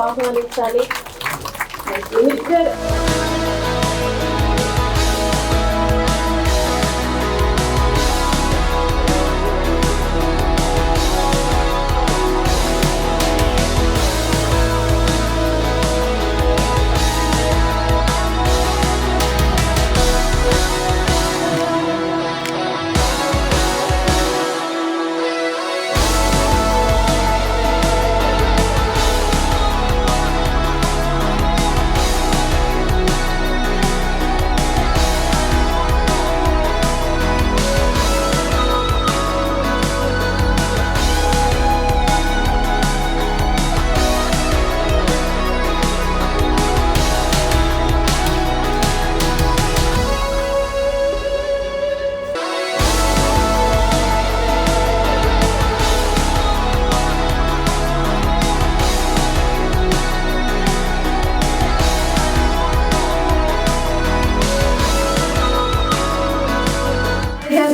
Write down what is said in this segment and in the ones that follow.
ఆహ్వానించాలి. మినిస్టర్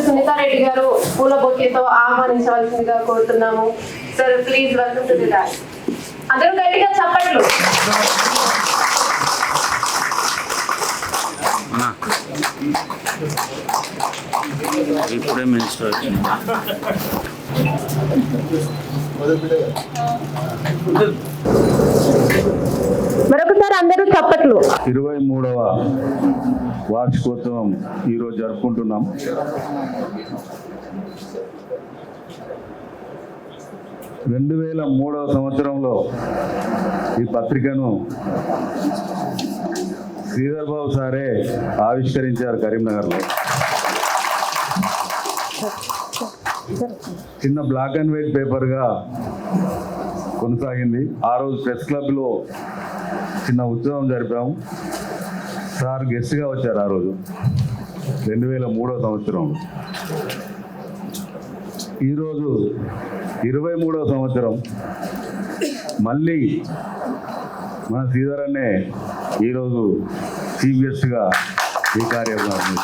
సునీతారెడ్డి గారు పూల బొకేతో ఆహ్వానించవలసిందిగా కోరుతున్నాము. Sir please welcome to the dash. అందరూ గట్టిగా చప్పట్లు. ఇప్పుడే మినిస్టర్ వచ్చింది. మరొకసారి అందరూ చప్పట్లు. 23వ వార్షికోత్సవం ఈరోజు జరుపుకుంటున్నాం. సంవత్సరంలో ఈ పత్రికను శ్రీధర్ బాబు సారే ఆవిష్కరించారు కరీంనగర్లో. చిన్న బ్లాక్ అండ్ వైట్ పేపర్గా కొనసాగింది. ఆ రోజు ప్రెస్ క్లబ్లో చిన్న ఉత్సవం జరిపాము. సార్ గెస్ట్గా వచ్చారు ఆ రోజు 2003వ సంవత్సరంలో. ఈరోజు 23వ సంవత్సరం మళ్ళీ మన శ్రీధర్ అన్నే ఈరోజు చీఫ్ గెస్ట్గా ఈ కార్యక్రమం.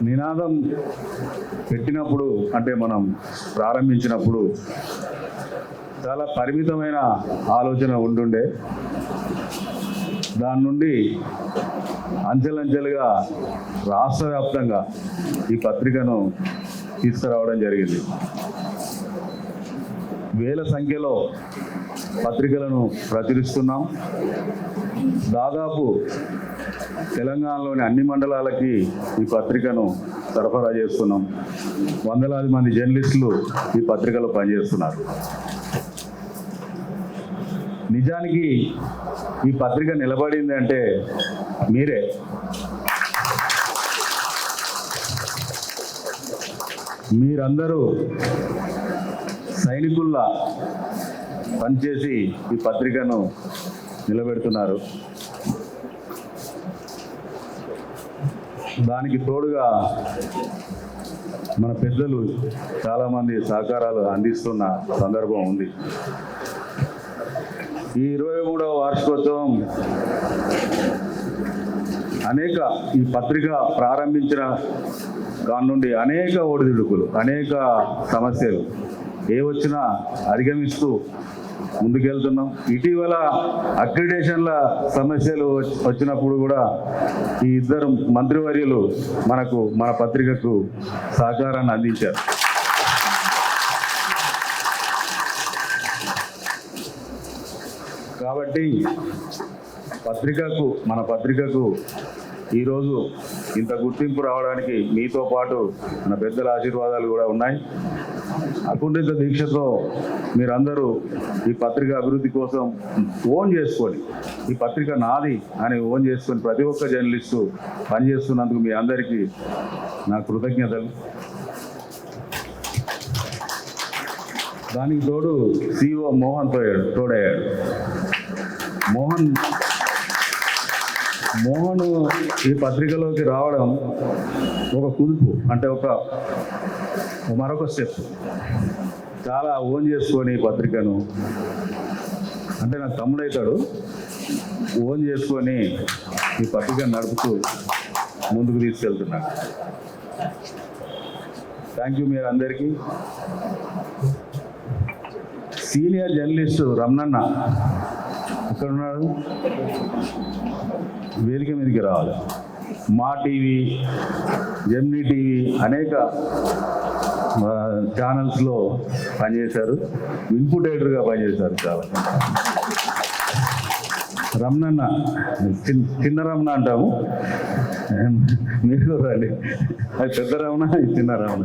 నినాదం పెట్టినప్పుడు అంటే మనం ప్రారంభించినప్పుడు చాలా పరిమితమైన ఆలోచన ఉంటుండే. దాని నుండి అంచెలంచెలుగా రాష్ట్ర వ్యాప్తంగా ఈ పత్రికను తీసుకురావడం జరిగింది. వేల సంఖ్యలో పత్రికలను ప్రచురిస్తున్నాం. దాదాపు తెలంగాణలోని అన్ని మండలాలకి ఈ పత్రికను సరఫరా చేస్తున్నాం. వందలాది మంది జర్నలిస్టులు ఈ పత్రికలో పనిచేస్తున్నారు. నిజానికి ఈ పత్రిక నిలబడింది అంటే మీరే. మీరందరూ సైనికుల్లా పనిచేసి ఈ పత్రికను నిలబెడుతున్నారు. దానికి తోడుగా మన పెద్దలు చాలామంది సహకారాలు అందిస్తున్న సందర్భం ఉంది. ఈ 23వ వార్షికోత్సవం అనేక ఈ పత్రిక ప్రారంభించిన దాని నుండి అనేక ఒడిదుడుకులు, అనేక సమస్యలు ఏ వచ్చినా అధిగమిస్తూ ముందుకెళ్తున్నాం. ఇటీవల అక్రిడేషన్ల సమస్యలు వచ్చినప్పుడు కూడా ఈ ఇద్దరు మంత్రివర్యులు మన పత్రికకు సహకారాన్ని అందించారు. కాబట్టి మన పత్రికకు ఈరోజు ఇంత గుర్తింపు రావడానికి మీతో పాటు మన పెద్దల ఆశీర్వాదాలు కూడా ఉన్నాయి. అకుంఠిత దీక్షతో మీరందరూ ఈ పత్రిక అభివృద్ధి కోసం ఓన్ చేసుకొని, ఈ పత్రిక నాది అని ఓన్ చేసుకొని ప్రతి ఒక్క జర్నలిస్టు పనిచేస్తున్నందుకు మీ అందరికీ నా కృతజ్ఞతలు. దానికి తోడు CEO మోహన్ తోడయ్యాడు. మోహన్ ఈ పత్రికలోకి రావడం ఒక కుదుపు, అంటే మరొక స్టెప్. చాలా ఓన్ చేసుకొని పత్రికను, అంటే నా తమ్ముడైతాడు, ఓన్ చేసుకొని ఈ పత్రికను నడుపుతూ ముందుకు తీసుకెళ్తున్నాడు. థ్యాంక్ యూ మీరు అందరికీ. సీనియర్ జర్నలిస్టు రమణన్న ఎక్కడ ఉన్నాడు? వేదిక మీదకి రావాలి. మా టీవీ, జెమినీ టీవీ అనేక ఛానల్స్లో పనిచేశారు, ఇన్పుట్ ఎడిటర్గా పనిచేశారు. చాలా రమణన్న, చిన్న రమణ అంటాము, మీరు రండి. అది పెద్ద రమణ, ఇది చిన్న రమణ.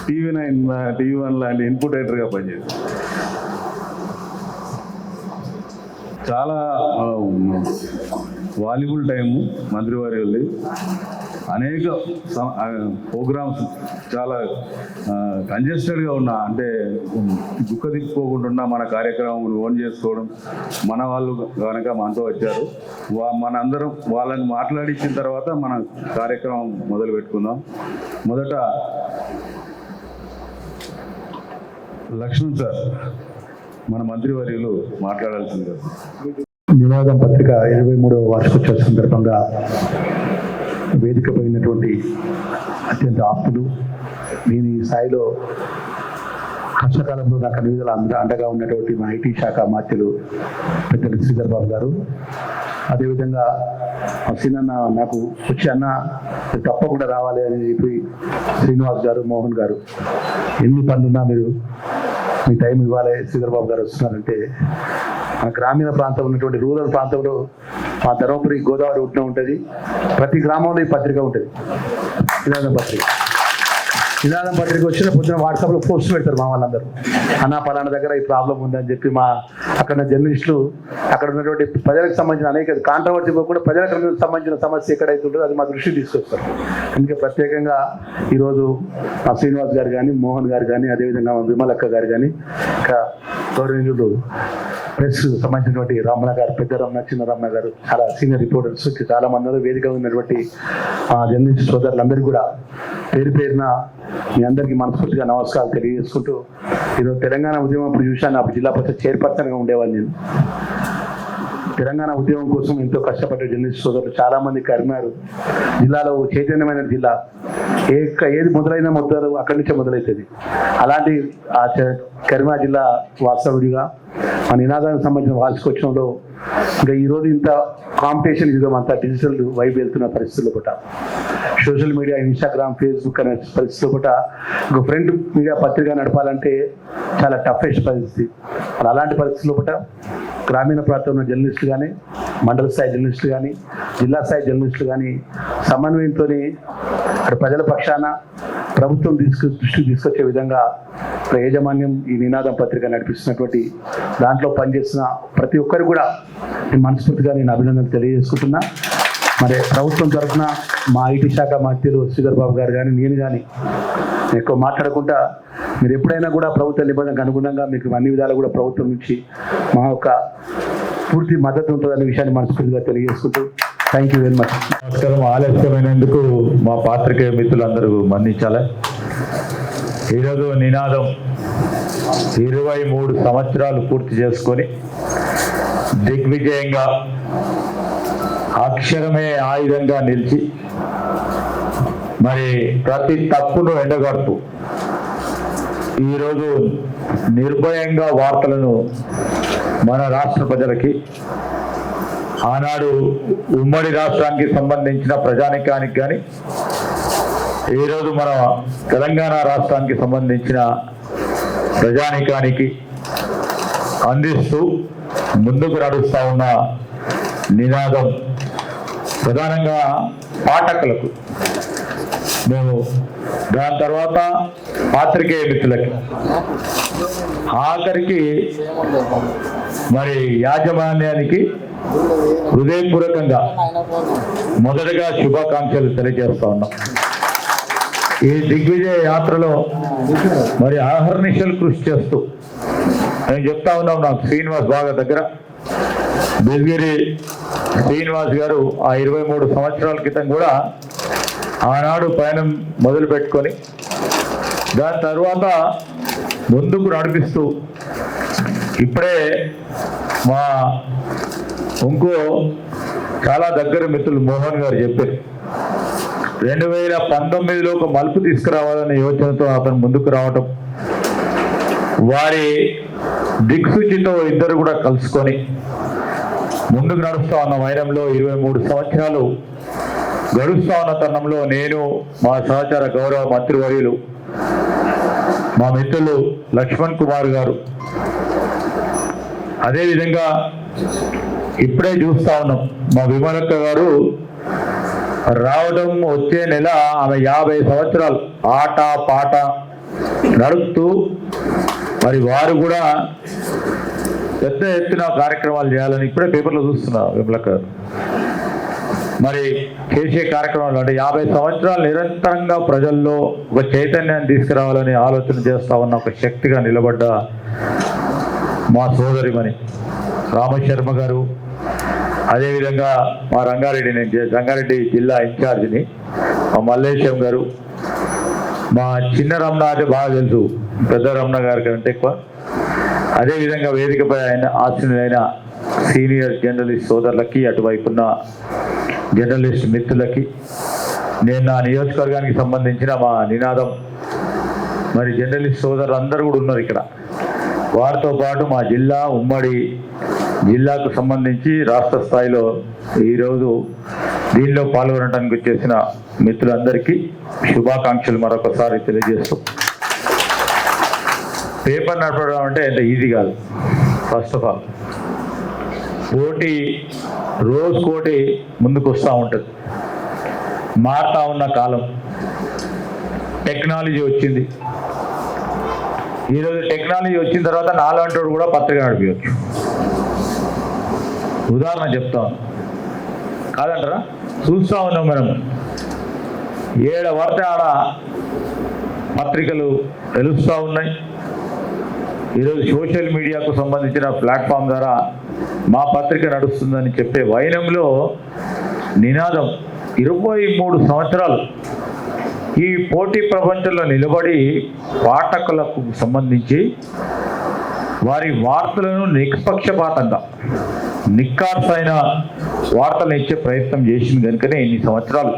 TV9, TV1 లాంటి ఇన్పుట్ ఎడిటర్గా పనిచేశారు. చాలా వాల్యుబుల్ టైము మంత్రివారి వెళ్ళి అనేక ప్రోగ్రామ్స్ చాలా కంజెస్టెడ్గా ఉన్నా, అంటే దుఃఖ తిప్పుకోకుండా మన కార్యక్రమం ఓన్ చేసుకోవడం, మన వాళ్ళు కనుక మనతో వచ్చారు. మన అందరం వాళ్ళని మాట్లాడించిన తర్వాత మన కార్యక్రమం మొదలు పెట్టుకుందాం. మొదట లక్ష్మణ్ సార్ మన మంత్రివర్యులు మాట్లాడాల్సింది. నినాదం పత్రిక 23వ వార్షికోత్సవ సందర్భంగా వేదిక పోయినటువంటి అత్యంత ఆప్తులు, నేను ఈ స్థాయిలో కష్టకాలంలో నాకు అన్ని విధాలు అండగా ఉన్నటువంటి మా ఐటీ శాఖ మాత్యులు పెద్దలు శ్రీధర్ బాబు గారు, అదేవిధంగా సీనన్న నాకు వచ్చి అన్న తప్పకుండా రావాలి అని చెప్పి శ్రీనివాస్ గారు, మోహన్ గారు, ఎన్ని పనులున్నా మీరు మీ టైం ఇవ్వాలి, శ్రీధర్ బాబు గారు వస్తున్నారంటే, మా గ్రామీణ ప్రాంతంలో ఉన్నటువంటి రూరల్ ప్రాంతంలో మా ధర్మపురి గోదావరి ఒడ్డున ఉంటుంది. ప్రతి గ్రామంలో ఈ పత్రిక ఉంటుంది, నినాదం పత్రిక. నినాదం పత్రిక వచ్చిన పొద్దున వాట్సాప్లో పోస్ట్ పెడతారు మా వాళ్ళందరూ, అన్న పలానా దగ్గర ఈ ప్రాబ్లం ఉందని చెప్పి. మా అక్కడ జర్నలిస్టులు, అక్కడ ఉన్నటువంటి ప్రజలకు సంబంధించిన అనేక కాంట్రవర్సీ కూడా ప్రజలకు సంబంధించిన సమస్య ఎక్కడైతే ఉంటుందో అది మా దృష్టికి తీసుకొస్తారు. అందుకే ప్రత్యేకంగా ఈరోజు మా శ్రీనివాస్ గారు కానీ, మోహన్ గారు కానీ, అదేవిధంగా విమలక్క గారు కానీ, ఇంకా గౌరవనీయులు ప్రెస్ సంబంధించినటువంటి రమణ గారు, పెద్ద రమణ, చిన్న రమణ గారు, చాలా సీనియర్ రిపోర్టర్స్, చాలా మంది వేదిక ఉన్నటువంటి జర్నలిస్ట్ సోదరులందరికీ కూడా పేరు పేరున మీ అందరికీ మనస్ఫూర్తిగా నమస్కారాలు తెలియజేసుకుంటూ, ఈరోజు తెలంగాణ ఉద్యమం అప్పుడు చూశాను. అప్పుడు జిల్లా పరిషత్ చైర్పర్సన్గా ఉండేవాడిని నేను. తెలంగాణ ఉద్యమం కోసం ఎంతో కష్టపడ్డ జర్నలిస్ట్ సోదరులు చాలా మంది కరిమారు. జిల్లాలో చైతన్యమైన జిల్లా, ఏది మొదలైనా మొదలు అక్కడి నుంచే మొదలవుతుంది. అలాంటి ఆ కరిమా జిల్లా వాస్తవుడిగా మా నినాదానికి సంబంధించిన వార్షికోత్సవంలో ఇంకా ఈరోజు ఇంత కాంపిటీషన్ యుగం, అంతా డిజిటల్ వైపు వెళ్తున్న పరిస్థితుల్లో కూడా, సోషల్ మీడియా, ఇన్స్టాగ్రామ్, ఫేస్బుక్ అనే పరిస్థితుల్లో కూడా ఒక ప్రింట్ మీడియా పత్రిక నడపాలంటే చాలా టఫెస్ట్ పరిస్థితి. అలాంటి పరిస్థితుల్లో కూడా గ్రామీణ ప్రాంతంలో జర్నలిస్టులు కానీ, మండల స్థాయి జర్నలిస్టులు కానీ, జిల్లా స్థాయి జర్నలిస్టులు కానీ సమన్వయంతో అటు ప్రజల పక్షాన ప్రభుత్వం దృష్టికి తీసుకొచ్చే విధంగా యాజమాన్యం ఈ నినాదం పత్రిక నడిపిస్తున్నటువంటి దాంట్లో పనిచేస్తున్న ప్రతి ఒక్కరు కూడా మనస్ఫూర్తిగా నేను అభినందనలు తెలియజేసుకుంటున్నా. మరి ప్రభుత్వం తరఫున మా ఐటీ శాఖ మంత్రులు శ్రీధర్ బాబు గారు కానీ, నేను కానీ ఎక్కువ మాట్లాడకుండా, మీరు ఎప్పుడైనా కూడా ప్రభుత్వ నిబంధనకు అనుగుణంగా మీకు అన్ని విధాలు కూడా ప్రభుత్వం నుంచి మా యొక్క పూర్తి మద్దతు ఉంటుందనే విషయాన్ని మనస్ఫూర్తిగా తెలియజేసుకుంటూ థ్యాంక్ యూ వెరీ మచ్. నమస్కారం. ఆలస్యమైనందుకు మా పాత్రికేయ మిత్రులందరూ మన్నించాలి. ఈరోజు నినాదం 23 సంవత్సరాలు పూర్తి చేసుకొని దిగ్విజయంగా అక్షరమే ఆయుధంగా నిలిచి, మరి ప్రతి తప్పును ఎండగడుతూ ఈరోజు నిర్భయంగా వార్తలను మన రాష్ట్ర ప్రజలకి, ఆనాడు ఉమ్మడి రాష్ట్రానికి సంబంధించిన ప్రజానికానికి కానీ, ఈరోజు మన తెలంగాణ రాష్ట్రానికి సంబంధించిన ప్రజానికానికి అందిస్తూ ముందుకు నడుస్తూ ఉన్న నినాదం ప్రధానంగా పాఠకులకు, మేము దాని తర్వాత పాత్రికేయ మిత్రులకి, ఆఖరికి మరి యాజమాన్యానికి హృదయపూర్వకంగా మొదటగా శుభాకాంక్షలు తెలియజేస్తా ఉన్నాం. ఈ దిగ్విజయ యాత్రలో మరి ఆహర్నిశలు కృషి చేస్తూ నేను చెప్తా ఉన్నాం, నాకు శ్రీనివాస్ బాగా దగ్గర, బెల్గిరి శ్రీనివాస్ గారు ఆ 23 సంవత్సరాల క్రితం కూడా ఆనాడు పయనం మొదలు పెట్టుకొని దాని తర్వాత ముందుకు నడిపిస్తూ, ఇప్పుడే మా ఇంకో చాలా దగ్గర మిత్రులు మోహన్ గారు చెప్పారు, 2019లో ఒక మలుపు తీసుకురావాలనే యోచనతో అతను ముందుకు రావటం, వారి దిక్సూచితో ఇద్దరు కూడా కలుసుకొని ముందుకు నడుస్తూ ఉన్న వైరంలో 23 సంవత్సరాలు గడుస్తూ ఉన్న తరుణంలో నేను మా సహచార గౌరవ మంత్రివర్యులు మా మిత్రులు లక్ష్మణ్ కుమార్ గారు, అదేవిధంగా ఇప్పుడే చూస్తా ఉన్నాం మా విమలక్క గారు రావడం, వచ్చే నెల ఆమె 50 సంవత్సరాలు ఆట పాట నడుపుతూ మరి వారు కూడా పెద్ద ఎత్తున కార్యక్రమాలు చేయాలని ఇప్పుడే పేపర్లో చూస్తున్నా విమలక్క గారు. మరి చేసే కార్యక్రమాలు అంటే 50 సంవత్సరాలు నిరంతరంగా ప్రజల్లో ఒక చైతన్యాన్ని తీసుకురావాలని ఆలోచన చేస్తా ఉన్న ఒక శక్తిగా నిలబడ్డ మా సోదరిమణి రామశర్మ గారు, అదేవిధంగా మా రంగారెడ్డి జిల్లా ఇన్ఛార్జిని మా మల్లేశం గారు, మా చిన్న రమణ అంటే బాగా తెలుసు, పెద్ద రమణ గారి కంటే ఎక్కువ. అదేవిధంగా వేదికపై ఆశీనులైన సీనియర్ జర్నలిస్ట్ సోదరులకి, అటువైపున్న జర్నలిస్ట్ మిత్రులకి, నేను నా నియోజకవర్గానికి సంబంధించిన మా నినాదం మరి జర్నలిస్ట్ సోదరులు అందరూ కూడా ఉన్నారు ఇక్కడ. వారితో పాటు మా జిల్లా, ఉమ్మడి జిల్లాకు సంబంధించి రాష్ట్ర స్థాయిలో ఈరోజు దీనిలో పాల్గొనడానికి వచ్చేసిన మిత్రులందరికీ శుభాకాంక్షలు మరొకసారి తెలియజేస్తూ, పేపర్ నడపడం అంటే ఎంత ఈజీ కాదు. ఫస్ట్ ఆఫ్ ఆల్ పోటీ రోజుకోటి ముందుకు వస్తూ ఉంటుంది. మారుతా ఉన్న కాలం, టెక్నాలజీ వచ్చింది. ఈరోజు టెక్నాలజీ వచ్చిన తర్వాత నాలాంటి కూడా పత్రిక నడిపించవచ్చు. ఉదాహరణ చెప్తాను, కాదంటారా? చూస్తూ ఉన్నాం మనం, ఏడ పడితే ఆడ పత్రికలు తెలుస్తూ ఉన్నాయి. ఈరోజు సోషల్ మీడియాకు సంబంధించిన ప్లాట్ఫామ్ ద్వారా మా పత్రిక నడుస్తుందని చెప్పే వైనంలో నినాదం 23 సంవత్సరాలు ఈ పోటీ ప్రపంచంలో నిలబడి పాఠకులకు సంబంధించి వారి వార్తలను నిష్పక్షపాతంగా నిక్కార్సైన వార్తలను ఇచ్చే ప్రయత్నం చేసింది కనుకనే ఇన్ని సంవత్సరాలు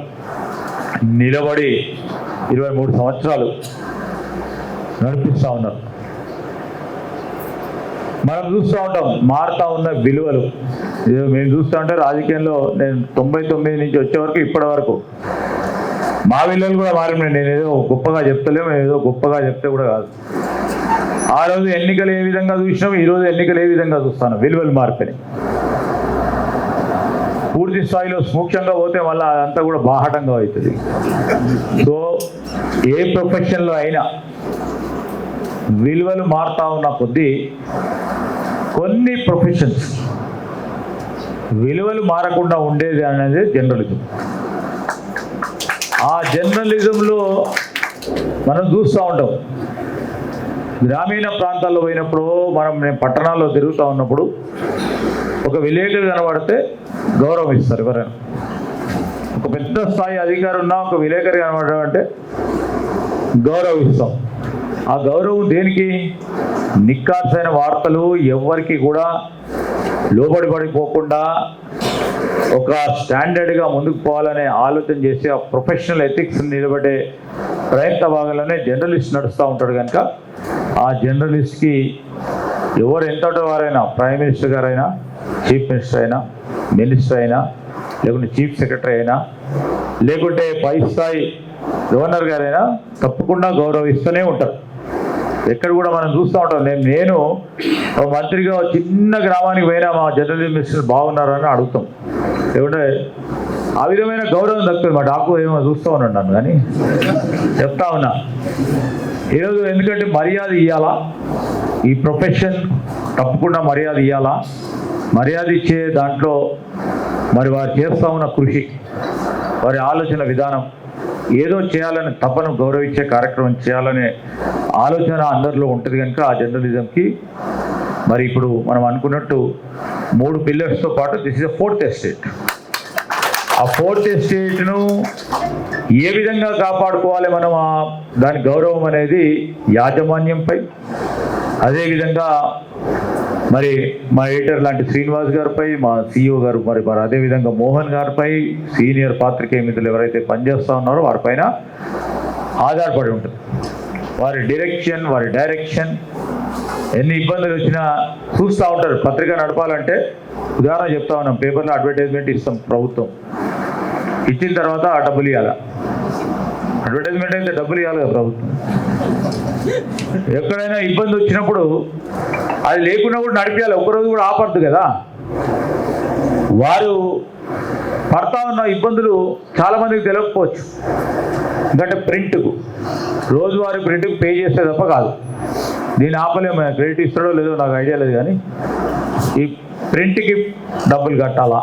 నిలబడి 23 సంవత్సరాలు నడిపిస్తూ ఉన్నారు. మనం చూస్తూ ఉంటాం మారుతూ ఉన్న విలువలు. మేము చూస్తూ ఉంటే రాజకీయంలో నేను 99 నుంచి వచ్చే వరకు ఇప్పటి వరకు మా విలువలు కూడా మారినాయి. నేను ఏదో గొప్పగా చెప్తలేము, ఏదో గొప్పగా చెప్తే కూడా కాదు. ఆ రోజు ఎన్నికలు ఏ విధంగా చూసినాం, ఈరోజు ఎన్నికలు ఏ విధంగా చూస్తాను. విలువలు మార్పిని పూర్తి స్థాయిలో సూక్ష్మంగా పోతే మళ్ళీ అదంతా కూడా బాహటంగా అవుతుంది. సో ఏ ప్రొఫెషన్లో అయినా విలువలు మారుతా ఉన్న కొద్దీ కొన్ని ప్రొఫెషన్స్ విలువలు మారకుండా ఉండేది అనేది జర్నలిజం. ఆ జర్నలిజంలో మనం చూస్తూ ఉంటాం. గ్రామీణ ప్రాంతాల్లో పోయినప్పుడు నేను పట్టణాల్లో తిరుగుతూ ఉన్నప్పుడు ఒక విలేకరు కనబడితే గౌరవం ఇస్తారు. ఎవరైనా ఒక పెద్ద స్థాయి అధికారి ఉన్నా ఒక విలేకరు కనబడడం అంటే గౌరవిస్తాం. ఆ గౌరవం దేనికి? నిక్కార్సైన వార్తలు ఎవరికి కూడా లోబడి పడిపోకుండా ఒక స్టాండర్డ్గా ముందుకు పోవాలనే ఆలోచన చేసి ఆ ప్రొఫెషనల్ ఎథిక్స్ నిలబడే ప్రయత్న భాగంలోనే జర్నలిస్ట్ నడుస్తూ ఉంటాడు. కనుక ఆ జర్నలిస్ట్కి ఎవరు ఎంతటి వారైనా, ప్రైమ్ మినిస్టర్ గారైనా, చీఫ్ మినిస్టర్ అయినా, మినిస్టర్ అయినా, లేకుంటే చీఫ్ సెక్రటరీ అయినా, లేకుంటే పై స్థాయి గవర్నర్ గారైనా తప్పకుండా గౌరవిస్తూనే ఉంటారు. ఎక్కడ కూడా మనం చూస్తూ ఉంటాం. నేను మంత్రిగా చిన్న గ్రామానికి పోయినా మా జర్నలిజం మినిస్టర్ బాగున్నారని అడుగుతాం. లేకుంటే ఆ విధమైన గౌరవం దక్కుతుంది. మా డాకు ఏమో చూస్తూ ఉన్నాను కానీ చెప్తా ఉన్నా ఈరోజు. ఎందుకంటే మర్యాద ఇవ్వాలా, ఈ ప్రొఫెషన్ తప్పకుండా మర్యాద ఇవ్వాలా. మర్యాద ఇచ్చే దాంట్లో మరి వారు చేస్తూ ఉన్న కృషి, వారి ఆలోచన విధానం, ఏదో చేయాలని తపను గౌరవించే కార్యక్రమం చేయాలనే ఆలోచన అందరిలో ఉంటుంది. కనుక ఆ జర్నలిజంకి మరి ఇప్పుడు మనం అనుకున్నట్టు 3 పిల్లర్స్తో పాటు దిస్ ఇస్ 4th ఎస్టేట్. ఆ 4th ఎస్టేట్ను ఏ విధంగా కాపాడుకోవాలి మనం, దాని గౌరవం అనేది యాజమాన్యంపై, అదేవిధంగా మరి మా ఎడిటర్ లాంటి శ్రీనివాస్ గారిపై, మా CEO గారు, మరి అదేవిధంగా మోహన్ గారిపై, సీనియర్ పాత్రికేయ మిత్రులు ఎవరైతే పనిచేస్తూ ఉన్నారో వారిపైన ఆధారపడి ఉంటుంది. వారి డైరెక్షన్ ఎన్ని ఇబ్బందులు వచ్చినా చూస్తూ ఉంటారు. పత్రిక నడపాలంటే ఉదాహరణ చెప్తా ఉన్నాం, పేపర్లో అడ్వర్టైజ్మెంట్ ఇస్తాం ప్రభుత్వం, ఇచ్చిన తర్వాత ఆ డబ్బులు ఇవ్వాలి. అడ్వర్టైజ్మెంట్ అయితే డబ్బులు ఇవ్వాలి కదా ప్రభుత్వం. ఎక్కడైనా ఇబ్బంది వచ్చినప్పుడు అది లేకున్నా కూడా నడిపించాలి, ఒక్కరోజు కూడా ఆపద్దు కదా. వారు పడతా ఉన్న ఇబ్బందులు చాలామందికి తెలియకపోవచ్చు. ఎందుకంటే ప్రింట్కు రోజువారీ ప్రింట్కు పే చేస్తే తప్ప కాదు. దీన్ని ఆపలేము, క్రెడిట్ ఇస్తాడో లేదో నాకు ఐడియా లేదు, కానీ ఈ ప్రింట్కి డబ్బులు కట్టాలా,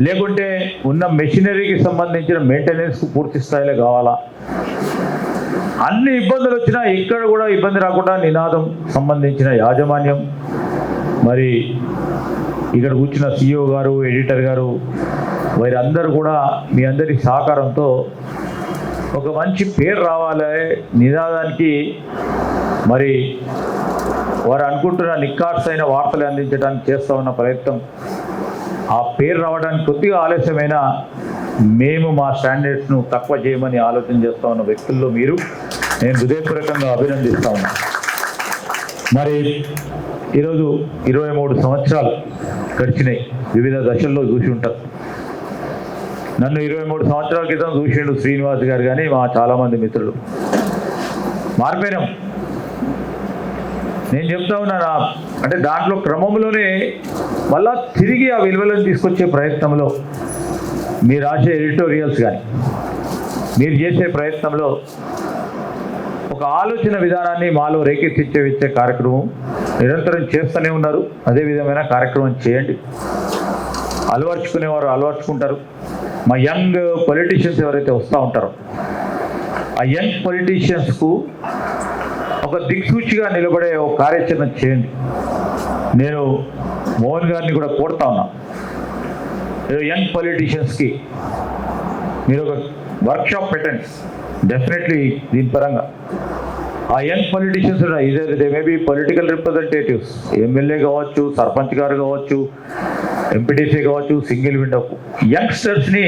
లేకుంటే ఉన్న మెషినరీకి సంబంధించిన మెయింటెనెన్స్కు పూర్తి స్థాయిలో కావాలా. అన్ని ఇబ్బందులు వచ్చినా ఎక్కడ కూడా ఇబ్బంది రాకుండా నినాదం సంబంధించిన యాజమాన్యం, మరి ఇక్కడ కూర్చున్న CEO గారు, ఎడిటర్ గారు, వీరందరూ కూడా మీ అందరి సహకారంతో ఒక మంచి పేరు రావాలి నినాదానికి. మరి వారు అనుకుంటున్న నిక్కార్సైన వార్తలు అందించడానికి చేస్తూ ఉన్న ప్రయత్నం, ఆ పేరు రావడానికి కొద్దిగా ఆలస్యమైన మేము మా స్టాండర్డ్స్ను తక్కువ చేయమని ఆలోచన చేస్తూ ఉన్న వ్యక్తుల్లో మీరు నేను హృదయపూర్వకంగా అభినందిస్తూ ఉన్నాను. మరి ఈరోజు 23 సంవత్సరాలు గడిచినాయి, వివిధ దశల్లో చూసి ఉంటారు. నన్ను 23 సంవత్సరాల క్రితం చూసిండు శ్రీనివాస్ గారు, కానీ మా చాలామంది మిత్రులు. మారిపోయినాం. నేను చెప్తా ఉన్నాను, అంటే దాంట్లో క్రమంలోనే మళ్ళా తిరిగి ఆ విలువలను తీసుకొచ్చే ప్రయత్నంలో మీరు రాసే ఎడిటోరియల్స్ కానీ మీరు చేసే ప్రయత్నంలో ఒక ఆలోచన విధానాన్ని మాలో రేకెత్తించే కార్యక్రమం నిరంతరం చేస్తూనే ఉన్నారు. అదే విధమైన కార్యక్రమం చేయండి. అలవర్చుకునేవారు అలవర్చుకుంటారు. మా యంగ్ పొలిటీషియన్స్ ఎవరైతే వస్తూ ఉంటారో ఆ యంగ్ పొలిటీషియన్స్కు ఒక దిక్సూచిగా నిలబడే ఒక కార్యాచరణ చేయండి. నేను మోహన్ గారిని కూడా కోరుతా ఉన్నా, యంగ్ పొలిటీషియన్స్కి మీరు ఒక వర్క్షాప్ పెట్టండి డెఫినెట్లీ దీని పరంగా. ఆ యంగ్ పొలిటీషియన్స్ ఇదే they may be political representatives, MLA కావచ్చు, సర్పంచ్ గారు కావచ్చు, ఎంపీటీసీ కావచ్చు, సింగిల్ విండో యంగ్స్టర్స్ని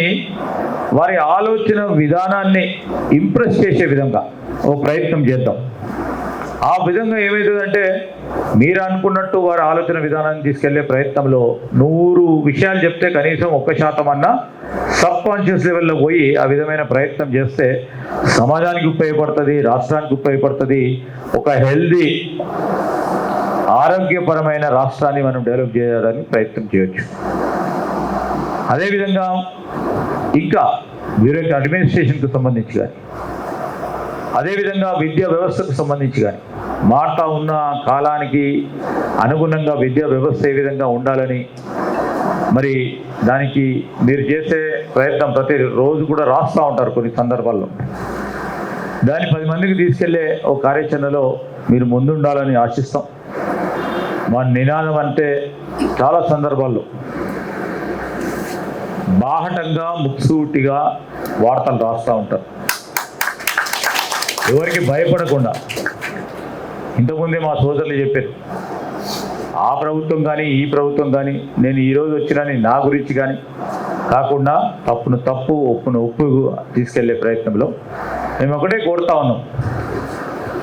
వారి ఆలోచన విధానాన్ని ఇంప్రెస్ చేసే విధంగా ఓ ప్రయత్నం చేద్దాం. ఆ విధంగా ఏమవుతుందంటే మీరు అనుకున్నట్టు వారి ఆలోచన విధానాన్ని తీసుకెళ్లే ప్రయత్నంలో 100 విషయాలు చెప్తే కనీసం 1% అన్నా సబ్ కాన్షియస్ లెవెల్లో పోయి ఆ విధమైన ప్రయత్నం చేస్తే సమాజానికి ఉపయోగపడుతుంది, రాష్ట్రానికి ఉపయోగపడుతుంది. ఒక హెల్దీ ఆరోగ్యపరమైన రాష్ట్రాన్ని మనం డెవలప్ చేయడానికి ప్రయత్నం చేయొచ్చు. అదేవిధంగా ఇంకా బ్యూరోక్రసీ అడ్మినిస్ట్రేషన్కు సంబంధించి కానీ, అదేవిధంగా విద్యా వ్యవస్థకు సంబంధించి కానీ మారుతా ఉన్న కాలానికి అనుగుణంగా విద్యా వ్యవస్థ ఏ విధంగా ఉండాలని, మరి దానికి మీరు చేసే ప్రయత్నం ప్రతి రోజు కూడా రాస్తూ ఉంటారు కొన్ని సందర్భాల్లో. దాన్ని 10 మందికి తీసుకెళ్లే ఒక కార్యాచరణలో మీరు ముందుండాలని ఆశిస్తాం. మా నినాదం అంటే చాలా సందర్భాల్లో బాహటంగా ముక్సూటిగా వార్తలు రాస్తూ ఉంటారు, ఎవరికి భయపడకుండా. ఇంతకుముందే మా సోదరులు చెప్పారు, ఆ ప్రభుత్వం కానీ ఈ ప్రభుత్వం కానీ నేను ఈరోజు వచ్చినని నా గురించి కానీ కాకుండా తప్పును తప్పు, ఒప్పును ఒప్పు తీసుకెళ్లే ప్రయత్నంలో మేము ఒకటే కోరుతా ఉన్నాం.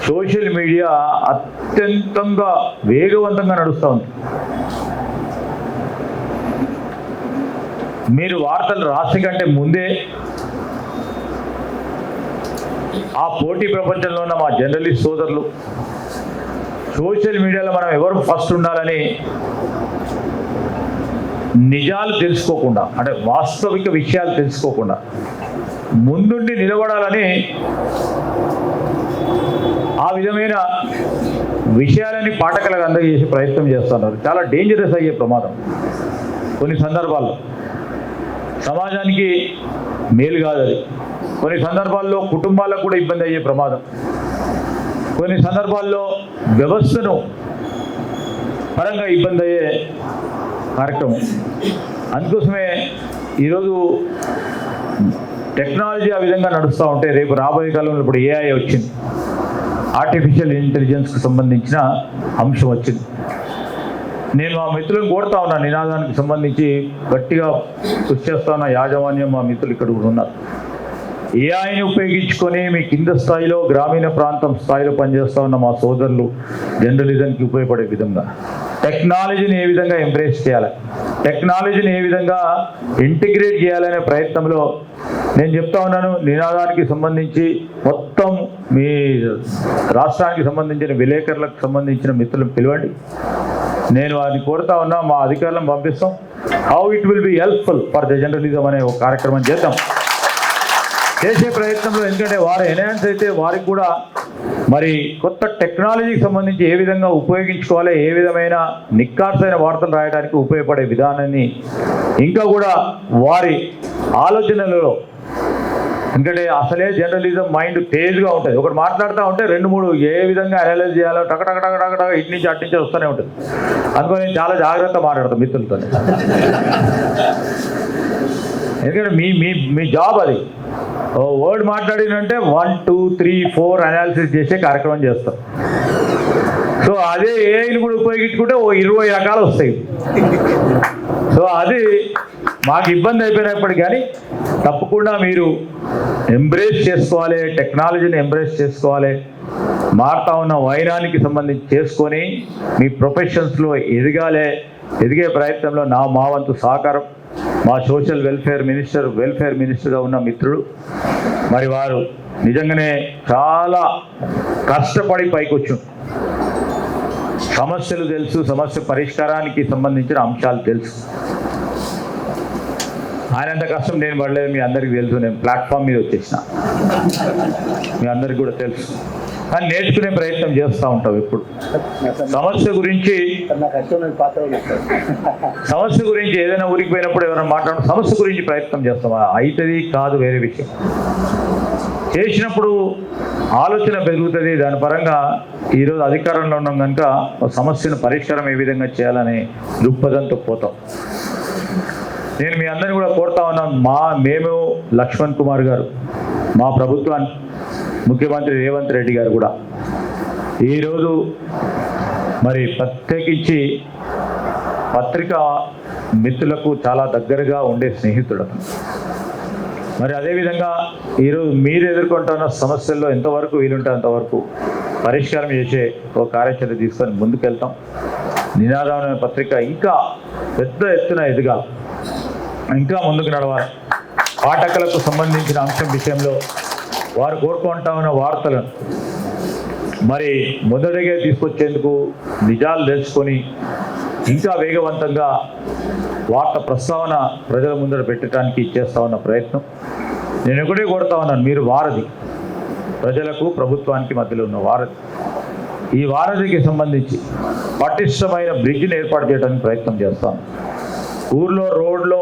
సోషల్ మీడియా అత్యంతంగా వేగవంతంగా నడుస్తూ ఉంది. మీరు వార్తలు రాసే కంటే ముందే ఆ పోటీ ప్రపంచంలో ఉన్న మా జర్నలిస్ట్ సోదరులు సోషల్ మీడియాలో మనం ఎవరు ఫస్ట్ ఉండాలని నిజాలు తెలుసుకోకుండా, అంటే వాస్తవిక విషయాలు తెలుసుకోకుండా ముందుండి నిలబడాలని ఆ విధమైన విషయాలని పాఠకులకు అందజేసే ప్రయత్నం చేస్తున్నారు. చాలా డేంజరస్ అయ్యే ప్రమాదం. కొన్ని సందర్భాల్లో సమాజానికి మేలు కాదు అది. కొన్ని సందర్భాల్లో కుటుంబాలకు కూడా ఇబ్బంది అయ్యే ప్రమాదం. కొన్ని సందర్భాల్లో వ్యవస్థను పరంగా ఇబ్బంది అయ్యే కార్యక్రమం. అందుకోసమే ఈరోజు టెక్నాలజీ ఆ విధంగా నడుస్తూ ఉంటే రేపు రాబోయే కాలంలో ఇప్పుడు AI వచ్చింది, ఆర్టిఫిషియల్ ఇంటెలిజెన్స్కి సంబంధించిన అంశం వచ్చింది. నేను మా మిత్రులను కోరుతా ఉన్నా, నినాదానికి సంబంధించి గట్టిగా కృషి చేస్తా ఉన్న యాజమాన్యం మా మిత్రులు ఇక్కడ కూడా ఉన్నారు. ఏఐని ఉపయోగించుకొని మీ కింద స్థాయిలో గ్రామీణ ప్రాంతం స్థాయిలో పనిచేస్తూ ఉన్న మా సోదరులు జర్నలిజంకి ఉపయోగపడే విధంగా టెక్నాలజీని ఏ విధంగా ఎంబ్రేస్ చేయాలి, టెక్నాలజీని ఏ విధంగా ఇంటిగ్రేట్ చేయాలనే ప్రయత్నంలో నేను చెప్తా ఉన్నాను. నినాదానికి సంబంధించి మొత్తం మీ రాష్ట్రానికి సంబంధించిన విలేకరులకు సంబంధించిన మిత్రులను పిలవండి. నేను అది కోరుతా ఉన్నా, మా అధికారులను పంపిస్తాం. How it will be helpful for the journalism అనే ఒక కార్యక్రమం చేద్దాం. చేసే ప్రయత్నంలో ఎందుకంటే వారు ఎన్హాన్స్ అయితే వారికి కూడా మరి కొత్త టెక్నాలజీకి సంబంధించి ఏ విధంగా ఉపయోగించుకోవాలి, ఏ విధమైన నిక్కార్సైన వార్తలు రాయడానికి ఉపయోగపడే విధానాన్ని ఇంకా కూడా వారి ఆలోచనలలో, ఎందుకంటే అసలే జర్నలిజం మైండ్ తేజ్గా ఉంటుంది. ఒకటి మాట్లాడుతూ ఉంటే 2-3 ఏ విధంగా అనలైజ్ చేయాలో టక ఇటు నుంచి అటు నుంచి వస్తూనే ఉంటుంది. అందుకని నేను చాలా జాగ్రత్త మాట్లాడతాను మిత్రులతో. ఎందుకంటే మీ జాబ్ అది. వర్డ్ మాట్లాడినంటే 1, 2, 3, 4 అనాలిసిస్ చేసే కార్యక్రమం చేస్తాం. సో అదే ఏఐని కూడా ఉపయోగించుకుంటే 20 రకాలు వస్తాయి. సో అది మాకు ఇబ్బంది అయిపోయినప్పటికీ కానీ తప్పకుండా మీరు ఎంబ్రేస్ చేసుకోవాలి, టెక్నాలజీని ఎంబ్రేస్ చేసుకోవాలి. మారుతా ఉన్న వైరానికి సంబంధించి చేసుకొని మీ ప్రొఫెషన్స్లో ఎదిగే ప్రయత్నంలో మా వంతు సహకారం. మా సోషల్ వెల్ఫేర్ మినిస్టర్గా ఉన్న మిత్రుడు మరి వారు నిజంగానే చాలా కష్టపడి పైకొచ్చు. సమస్యలు తెలుసు, సమస్య పరిష్కారానికి సంబంధించిన అంశాలు తెలుసు. ఆయనంత కష్టం నేను పడలేదు, మీ అందరికీ తెలుసు. నేను ప్లాట్ఫామ్ మీద వచ్చేసిన, మీ అందరికి కూడా తెలుసు. కానీ నేర్చుకునే ప్రయత్నం చేస్తూ ఉంటాం. ఎప్పుడు సమస్య గురించి ఏదైనా ఊరికి పోయినప్పుడు ఎవరైనా మాట్లాడడం సమస్య గురించి ప్రయత్నం చేస్తాం. అవుతుంది కాదు వేరే విషయం. చేసినప్పుడు ఆలోచన పెరుగుతుంది. దాని పరంగా ఈరోజు అధికారంలో ఉన్నాం కనుక సమస్యను పరిష్కారం ఏ విధంగా చేయాలనే దృక్పథంతో పోతాం. నేను మీ అందరినీ కూడా కోరుతా ఉన్నాను. మేము లక్ష్మణ్ కుమార్ గారు, మా ప్రభుత్వాన్ని ముఖ్యమంత్రి రేవంత్ రెడ్డి గారు కూడా ఈరోజు మరి ప్రత్యేకించి పత్రికా మిత్రులకు చాలా దగ్గరగా ఉండే స్నేహితుడు. మరి అదేవిధంగా ఈరోజు మీరు ఎదుర్కొంటున్న సమస్యల్లో ఎంతవరకు వీలుంటే అంతవరకు పరిష్కారం చేసే ఒక కార్యాచరణ తీసుకొని ముందుకెళ్తాం. నినాదమైన పత్రిక ఇంకా పెద్ద ఎత్తున ఎదగాలి, ఇంకా ముందుకు నడవాలి. పాఠకులకు సంబంధించిన అంశం విషయంలో వారు కోరుకుంటా ఉన్న వార్తలను మరి మొదటిగా తీసుకొచ్చేందుకు నిజాలు తెలుసుకొని ఇంకా వేగవంతంగా వార్త ప్రస్తావన ప్రజల ముందర పెట్టడానికి చేస్తూ ఉన్న ప్రయత్నం. నేను ఒకటే కోరుతా ఉన్నాను, మీరు వారధి, ప్రజలకు ప్రభుత్వానికి మధ్యలో ఉన్న వారధి. ఈ వారధికి సంబంధించి పటిష్టమైన బ్రిడ్జిని ఏర్పాటు చేయడానికి ప్రయత్నం చేస్తాను. ఊర్లో రోడ్లో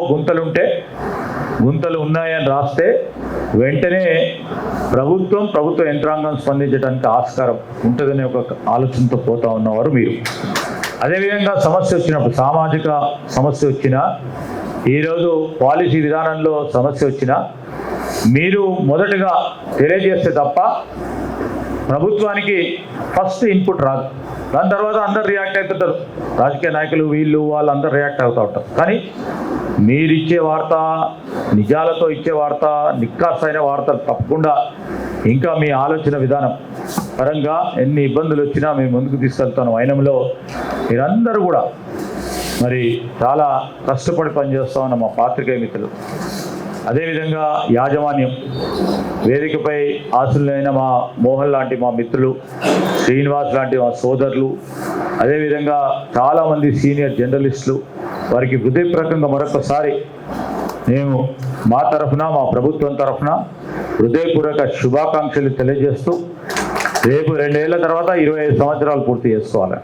గుంతలు ఉన్నాయని రాస్తే వెంటనే ప్రభుత్వ యంత్రాంగం స్పందించడానికి ఆస్కారం ఉంటుందనే ఒక ఆలోచనతో పోతా ఉన్నవారు మీరు. అదేవిధంగా సమస్య వచ్చినప్పుడు, సామాజిక సమస్య వచ్చినా, ఈరోజు పాలసీ విధానంలో సమస్య వచ్చినా మీరు మొదటగా తెలియజేస్తే తప్ప ప్రభుత్వానికి ఫస్ట్ ఇన్పుట్ రాదు. దాని తర్వాత అందరు రియాక్ట్ అవుతుంటారు. రాజకీయ నాయకులు వాళ్ళందరూ రియాక్ట్ అవుతూ ఉంటారు. కానీ మీరిచ్చే వార్త, నిజాలతో ఇచ్చే వార్త, నిక్కార్సైన వార్తలు తప్పకుండా ఇంకా మీ ఆలోచన విధానం పరంగా ఎన్ని ఇబ్బందులు వచ్చినా మేము ముందుకు తీసుకెళ్తాను. వైనంలో మీరందరూ కూడా మరి చాలా కష్టపడి పనిచేస్తూ ఉన్న మా పాత్రికేయ మిత్రులు, అదేవిధంగా యాజమాన్యం, వేదికపై ఆశులైన మా మోహన్ లాంటి మా మిత్రులు, శ్రీనివాస్ లాంటి మా సోదరులు, అదేవిధంగా చాలామంది సీనియర్ జర్నలిస్టులు, వారికి హృదయపూర్వకంగా మరొకసారి మేము మా తరఫున, మా ప్రభుత్వం తరఫున హృదయపూర్వక శుభాకాంక్షలు తెలియజేస్తూ, రేపు 2 ఏళ్ల తర్వాత 25 సంవత్సరాలు పూర్తి చేసుకోవాలి.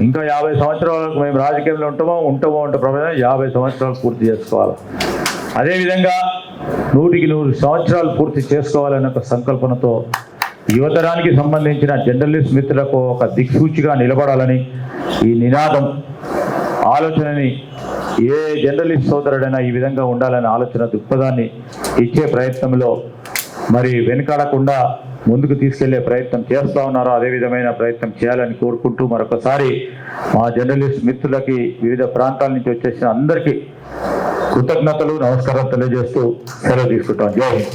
ఇంకా 50 సంవత్సరాలకు మేము రాజకీయంలో ఉంటామో ప్రమాదం 50 సంవత్సరాలు పూర్తి చేసుకోవాలి. అదేవిధంగా 100కి 100 సంవత్సరాలు పూర్తి చేసుకోవాలనే ఒక సంకల్పనతో యువతరానికి సంబంధించిన జర్నలిస్ట్ మిత్రులకు ఒక దిక్సూచిగా నిలబడాలని ఈ నినాదం ఆలోచనని ఏ జర్నలిస్ట్ సోదరుడైనా ఈ విధంగా ఉండాలనే ఆలోచన దృక్పథాన్ని ఇచ్చే ప్రయత్నంలో మరి వెనుకాడకుండా ముందుకు తీసుకెళ్లే ప్రయత్నం చేస్తూ ఉన్నారో అదే విధమైన ప్రయత్నం చేయాలని కోరుకుంటూ మరొకసారి మా జర్నలిస్ట్ మిత్రులకి వివిధ ప్రాంతాల నుంచి వచ్చేసిన అందరికీ కృతజ్ఞతలు నమస్కారం తెలియజేస్తూ సెలవు తీసుకుంటాం. జై హింద్.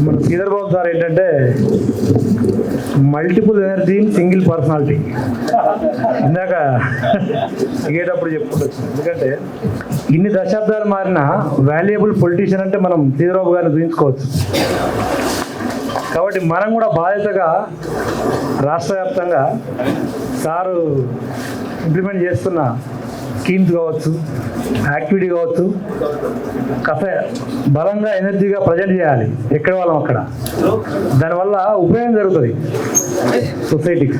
మన శ్రీధర్ బాబు సార్ ఏంటంటే మల్టిపుల్ ఎనర్జీ సింగిల్ పర్సనాలిటీ. ఇందాక దిగేటప్పుడు చెప్పుకోవచ్చు. ఎందుకంటే ఇన్ని దశాబ్దాలు మారిన వాల్యుయబుల్ పొలిటీషియన్ అంటే మనం శ్రీధర్ బాబు గారిని చూపించుకోవచ్చు. కాబట్టి మనం కూడా బాధ్యతగా రాష్ట్ర వ్యాప్తంగా సారు ఇంప్లిమెంట్ చేస్తున్న స్కీమ్స్ కావచ్చు, యాక్టివిటీ కావచ్చు, కాస్త బలంగా ఎనర్జీగా ప్రజెంట్ చేయాలి ఎక్కడ వాళ్ళం అక్కడ. దానివల్ల ఉపయోగం జరుగుతుంది సొసైటీకి.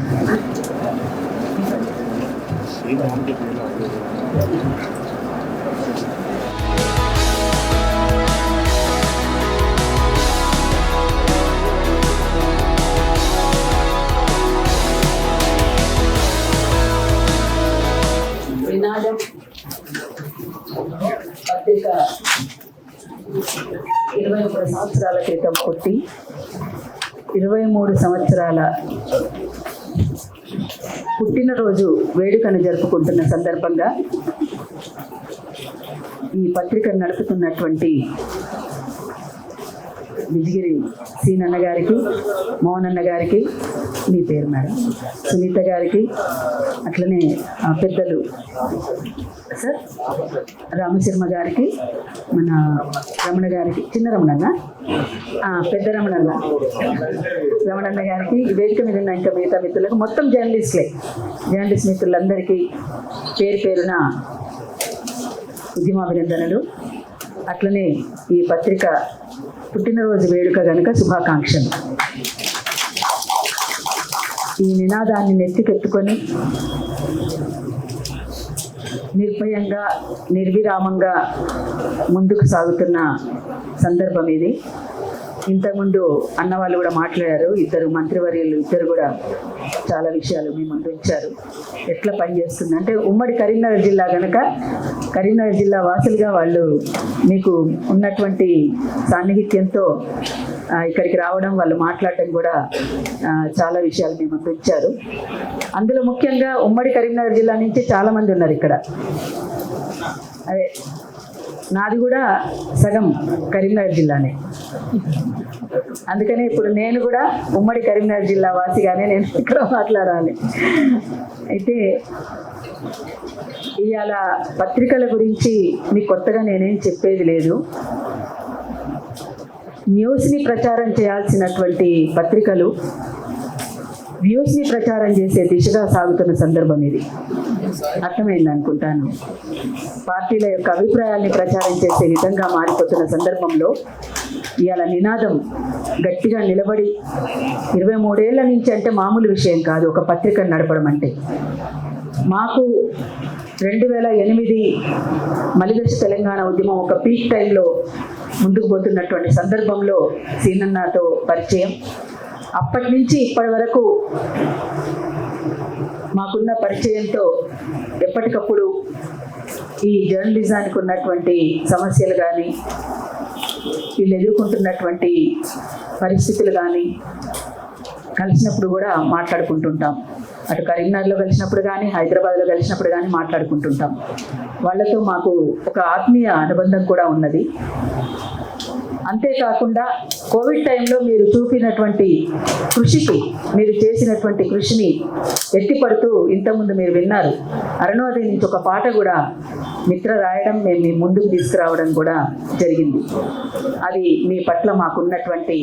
నినాదం పత్రిక 21 సంవత్సరాల క్రితం పుట్టి 23 సంవత్సరాల పుట్టినరోజు వేడుకను జరుపుకుంటున్న సందర్భంగా ఈ పత్రికను నడుపుతున్నటువంటి విజగిరి సీనన్న గారికి, మోహనన్న గారికి, మీ పేరు మేడం, సునీత గారికి, అట్లనే పెద్దలు సార్ రామశర్మ గారికి, మన రమణ గారికి, చిన్న రమణన్న, పెద్ద రమణన్న, రమణన్న గారికి, ఈ వేదిక మీద ఉన్న ఇంకా మిగతా మిత్రులకు, మొత్తం జర్నలిస్ట్ మిత్రులందరికీ పేరు పేరున ఉద్యమాభినందనలు. అట్లనే ఈ పత్రిక పుట్టినరోజు వేడుక కనుక శుభాకాంక్షలు. ఈ నినాదాన్ని నెత్తికెత్తుకొని నిర్భయంగా నిర్విరామంగా ముందుకు సాగుతున్న సందర్భం ఇది. ఇంతకుముందు అన్నవాళ్ళు కూడా మాట్లాడారు, ఇద్దరు మంత్రివర్యులు ఇద్దరు కూడా చాలా విషయాలు మీ ముందు ఉంచారు. ఎట్లా పనిచేస్తుంది అంటే ఉమ్మడి కరీంనగర్ జిల్లా కనుక కరీంనగర్ జిల్లా వాసులుగా వాళ్ళు మీకు ఉన్నటువంటి సాన్నిహిత్యంతో ఇక్కడికి రావడం, వాళ్ళు మాట్లాడటం కూడా చాలా విషయాలు మీ ముందు ఉంచారు. అందులో ముఖ్యంగా ఉమ్మడి కరీంనగర్ జిల్లా నుంచి చాలామంది ఉన్నారు ఇక్కడ. అదే నాది కూడా సగం కరీంనగర్ జిల్లానే. అందుకని ఇప్పుడు నేను కూడా ఉమ్మడి కరీంనగర్ జిల్లా వాసిగానే నేను ఇక్కడ మాట్లాడాలి. అయితే ఇవాళ పత్రికల గురించి మీకు కొత్తగా నేనేం చెప్పేది లేదు. న్యూస్ని ప్రచారం చేయాల్సినటువంటి పత్రికలు వ్యూస్ని ప్రచారం చేసే దిశగా సాగుతున్న సందర్భం ఇది. అర్థమైంది అనుకుంటాను. పార్టీల యొక్క అభిప్రాయాల్ని ప్రచారం చేసే విధంగా మారిపోతున్న సందర్భంలో ఇవాళ నినాదం గట్టిగా నిలబడి 23 ఏళ్ల నుంచి అంటే మామూలు విషయం కాదు ఒక పత్రికను నడపడం అంటే. మాకు 2008 మలిదశ తెలంగాణ ఉద్యమం ఒక పీక్ టైంలో ముందుకు పోతున్నటువంటి సందర్భంలో సీనన్నతో పరిచయం. అప్పటి నుంచి ఇప్పటి వరకు మాకున్న పరిచయంతో ఎప్పటికప్పుడు ఈ జర్నలిజానికి ఉన్నటువంటి సమస్యలు కానీ, వీళ్ళు ఎదుర్కొంటున్నటువంటి పరిస్థితులు కానీ కలిసినప్పుడు కూడా మాట్లాడుకుంటుంటాం. అటు కరీంనగర్లో కలిసినప్పుడు కానీ, హైదరాబాద్లో కలిసినప్పుడు కానీ మాట్లాడుకుంటుంటాం. వాళ్ళతో మాకు ఒక ఆత్మీయ అనుబంధం కూడా ఉన్నది. అంతేకాకుండా కోవిడ్ టైంలో మీరు చూపినటువంటి కృషికి, మీరు చేసినటువంటి కృషిని ఎత్తిపడుతూ ఇంతకుముందు మీరు విన్నారు, అరుణోదయం నుంచి ఒక పాట కూడా మిత్ర రాయడం, మేము మీ ముందుకు తీసుకురావడం కూడా జరిగింది. అది మీ పట్ల మాకున్నటువంటి